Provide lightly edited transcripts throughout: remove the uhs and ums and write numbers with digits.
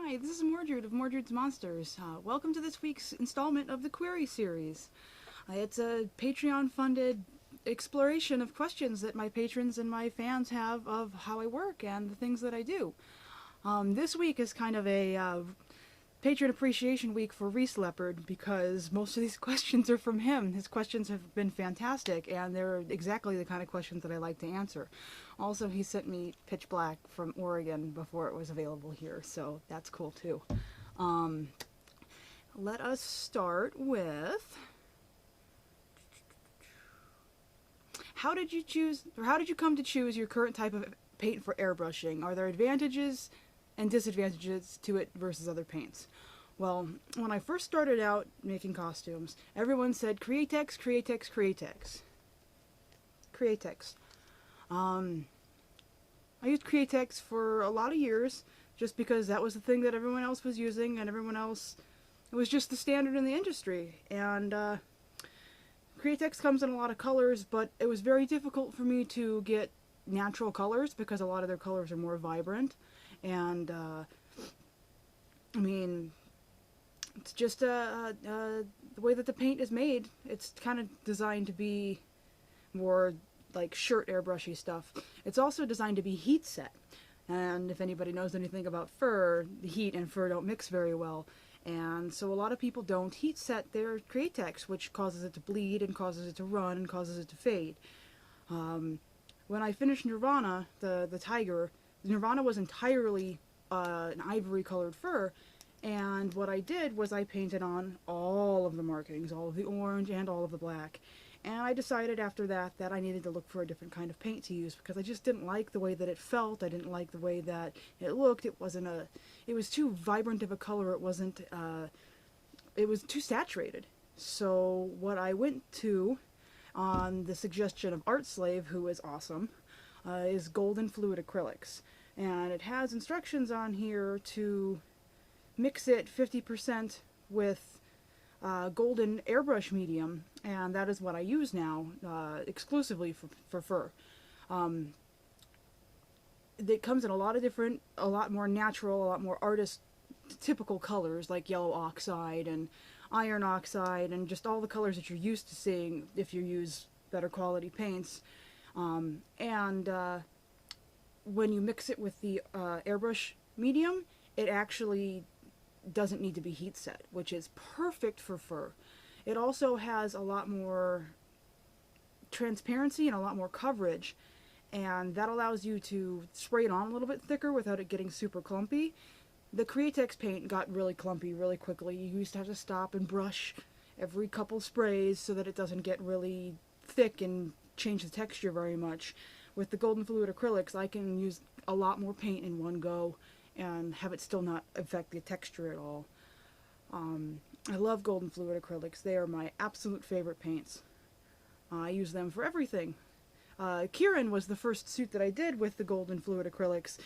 Hi, this is Mordred of Mordred's Monsters. Welcome to this week's installment of the QuerySeries. It's a Patreon-funded exploration of questions that my patrons and my fans have of how I work and the things that I do. This week is kind of a Patron Appreciation Week for Reese Leopard because most of these questions are from him. His questions have been fantastic, and they're exactly the kind of questions that I like to answer. Also, he sent me Pitch Black from Oregon before it was available here, so that's cool too. Let us start with how did you come to choose your current type of paint for airbrushing? Are there advantages and disadvantages to it versus other paints? Well, when I first started out making costumes, everyone said Createx, Createx, Createx. Createx. I used Createx for a lot of years just because that was the thing that everyone else was using, and everyone else, it was just the standard in the industry. And Createx comes in a lot of colors, but it was very difficult for me to get natural colors because a lot of their colors are more vibrant. And I mean, it's just the way that the paint is made. It's kind of designed to be more like shirt airbrushy stuff. It's also designed to be heat set. And if anybody knows anything about fur, the heat and fur don't mix very well. And so a lot of people don't heat set their Createx, which causes it to bleed and causes it to run and causes it to fade. When I finished Nirvana, the tiger, Nirvana was entirely an ivory colored fur, and what I did was I painted on all of the markings, all of the orange and all of the black. And I decided after that that I needed to look for a different kind of paint to use because I just didn't like the way that it felt. I didn't like the way that it looked. It was too vibrant of a color. It was too saturated. So what I went to, on the suggestion of Art Slave, who is awesome, is golden fluid acrylics. And it has instructions on here to mix it 50% with golden airbrush medium, and that is what I use now, exclusively for fur. It comes in a lot of different, a lot more natural, a lot more artist typical colors like yellow oxide and iron oxide and just all the colors that you're used to seeing if you use better quality paints. When you mix it with the airbrush medium, it actually doesn't need to be heat set, which is perfect for fur. It also has a lot more transparency and a lot more coverage, and that allows you to spray it on a little bit thicker without it getting super clumpy. The Createx paint got really clumpy really quickly. You used to have to stop and brush every couple sprays so that it doesn't get really thick and change the texture very much. With the golden fluid acrylics, I can use a lot more paint in one go and have it still not affect the texture at all. I love golden fluid acrylics. They are my absolute favorite paints. I use them for everything. Kieran was the first suit that I did with the golden fluid acrylics.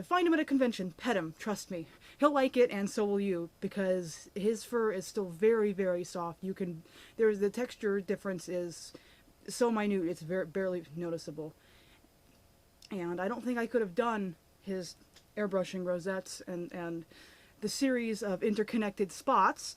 Find him at a convention, pet him, trust me. He'll like it, and so will you, because his fur is still very, very soft. The texture difference is so minute, it's barely noticeable. And I don't think I could have done his airbrushing rosettes and the series of interconnected spots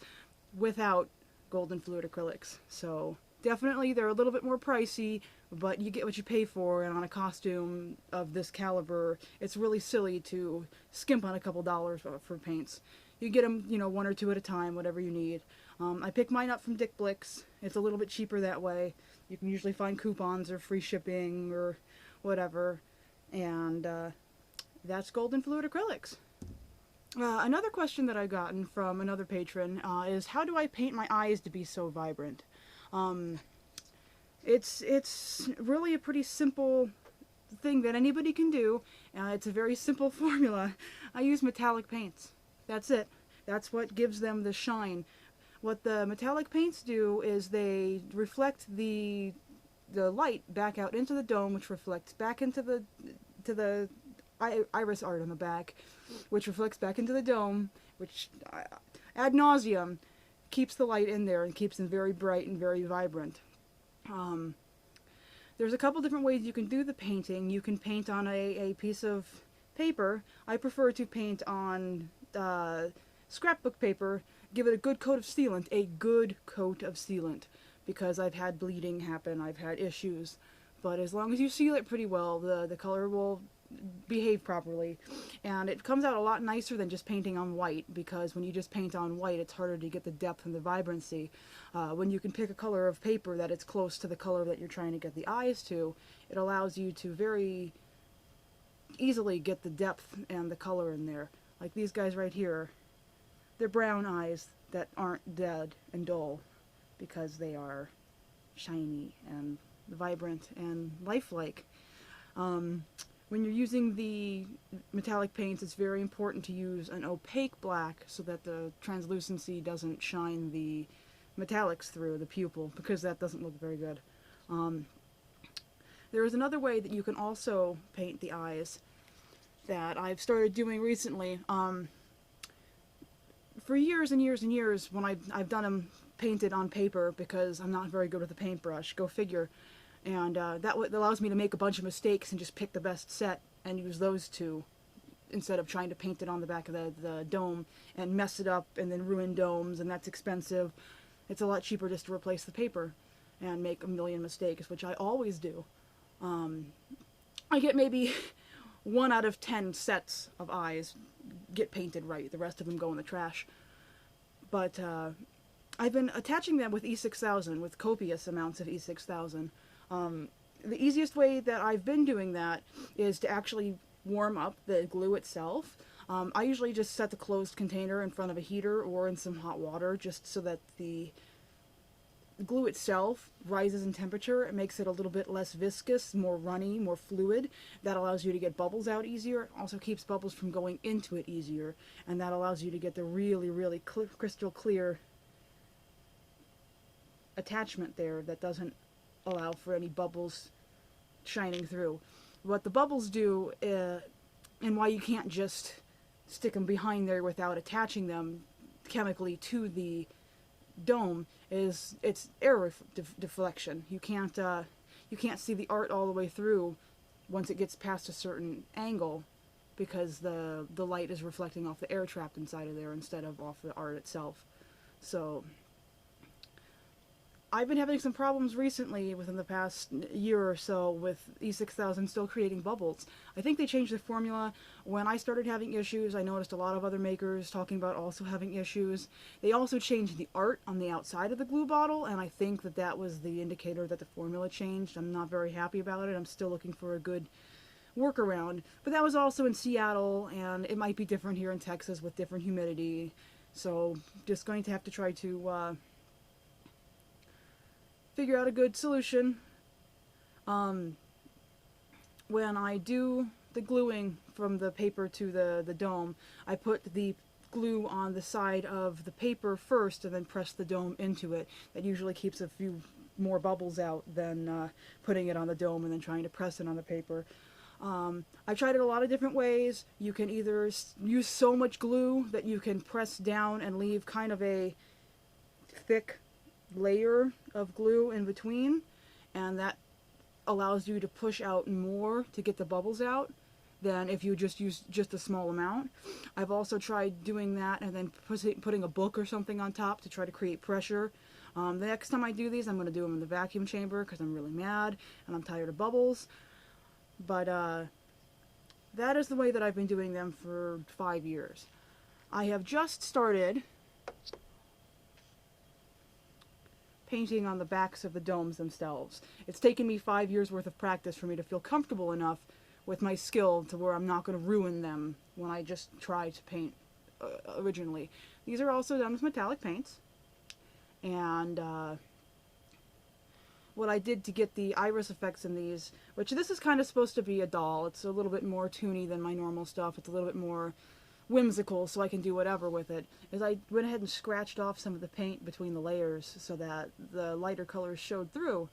without golden fluid acrylics. So definitely they're a little bit more pricey, but you get what you pay for, and on a costume of this caliber, it's really silly to skimp on a couple dollars for paints. You get them, one or two at a time, whatever you need. I pick mine up from Dick Blick's. It's a little bit cheaper that way. You can usually find coupons or free shipping or whatever. And that's golden fluid acrylics. Another question that I've gotten from another patron is, how do I paint my eyes to be so vibrant? It's really a pretty simple thing that anybody can do. It's a very simple formula. I use metallic paints. That's it. That's what gives them the shine. What the metallic paints do is they reflect the light back out into the dome, which reflects back into the iris art on the back, which reflects back into the dome, which ad nauseum keeps the light in there and keeps them very bright and very vibrant. There's a couple different ways you can do the painting. You can paint on a piece of paper. I prefer to paint on scrapbook paper, give it a good coat of sealant, because I've had bleeding happen, I've had issues. But as long as you seal it pretty well, the color will behave properly. And it comes out a lot nicer than just painting on white, because when you just paint on white, it's harder to get the depth and the vibrancy. When you can pick a color of paper that it's close to the color that you're trying to get the eyes to, it allows you to very easily get the depth and the color in there. Like these guys right here, they're brown eyes that aren't dead and dull because they are shiny and vibrant and lifelike. When you're using the metallic paints, it's very important to use an opaque black so that the translucency doesn't shine the metallics through the pupil, because that doesn't look very good. There is another way that you can also paint the eyes that I've started doing recently. For years and years and years, when I've done them painted on paper, because I'm not very good with a paintbrush, go figure. And that allows me to make a bunch of mistakes and just pick the best set and use those two, instead of trying to paint it on the back of the dome and mess it up and then ruin domes, and that's expensive. It's a lot cheaper just to replace the paper and make a million mistakes, which I always do. I get maybe 1 out of 10 sets of eyes get painted right. The rest of them go in the trash. But I've been attaching them with E6000, with copious amounts of E6000. The easiest way that I've been doing that is to actually warm up the glue itself. I usually just set the closed container in front of a heater or in some hot water, just so that the glue itself rises in temperature. It makes it a little bit less viscous, more runny, more fluid. That allows you to get bubbles out easier. It also keeps bubbles from going into it easier, and that allows you to get the really, really crystal clear attachment there that doesn't allow for any bubbles shining through. What the bubbles do, and why you can't just stick them behind there without attaching them chemically to the dome, is it's air deflection. You can't see the art all the way through once it gets past a certain angle, because the light is reflecting off the air trapped inside of there instead of off the art itself. So I've been having some problems recently within the past year or so with E6000 still creating bubbles. I think they changed the formula. When I started having issues, I noticed a lot of other makers talking about also having issues. They also changed the art on the outside of the glue bottle, and I think that that was the indicator that the formula changed. I'm not very happy about it. I'm still looking for a good workaround. But that was also in Seattle, and it might be different here in Texas with different humidity. So just going to have to try to figure out a good solution. When I do the gluing from the paper to the dome, I put the glue on the side of the paper first and then press the dome into it. That usually keeps a few more bubbles out than putting it on the dome and then trying to press it on the paper. I've tried it a lot of different ways. You can either use so much glue that you can press down and leave kind of a thick layer of glue in between, and that allows you to push out more to get the bubbles out than if you just use just a small amount. I've also tried doing that and then putting a book or something on top to try to create pressure. The next time I do these, I'm going to do them in the vacuum chamber because I'm really mad and I'm tired of bubbles. But that is the way that I've been doing them for 5 years. I have just started painting on the backs of the domes themselves. It's taken me 5 years worth of practice for me to feel comfortable enough with my skill to where I'm not going to ruin them when I just try to paint originally. These are also done with metallic paints, and what I did to get the iris effects in these, which this is kind of supposed to be a doll. It's a little bit more toony than my normal stuff. It's a little bit more whimsical, so I can do whatever with it, is I went ahead and scratched off some of the paint between the layers so that the lighter colors showed through,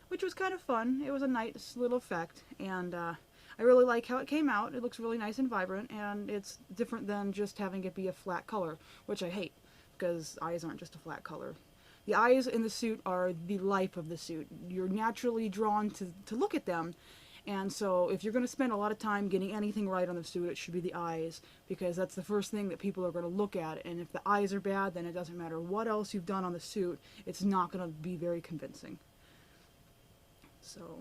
which was kind of fun. It was a nice little effect, and I really like how it came out. It looks really nice and vibrant, and it's different than just having it be a flat color, which I hate, because eyes aren't just a flat color. The eyes in the suit are the life of the suit. You're naturally drawn to look at them, And so if you're going to spend a lot of time getting anything right on the suit, it should be the eyes, because that's the first thing that people are going to look at. And if the eyes are bad, then it doesn't matter what else you've done on the suit, it's not going to be very convincing. So,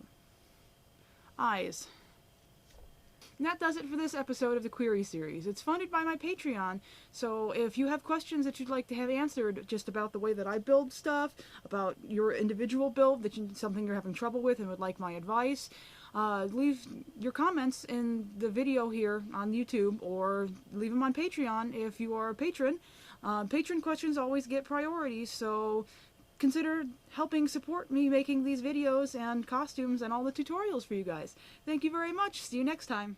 eyes. And that does it for this episode of the Query Series. It's funded by my Patreon, so if you have questions that you'd like to have answered just about the way that I build stuff, about your individual build, something you're having trouble with and would like my advice, leave your comments in the video here on YouTube, or leave them on Patreon if you are a patron. Patron questions always get priority, so consider helping support me making these videos and costumes and all the tutorials for you guys. Thank you very much. See you next time.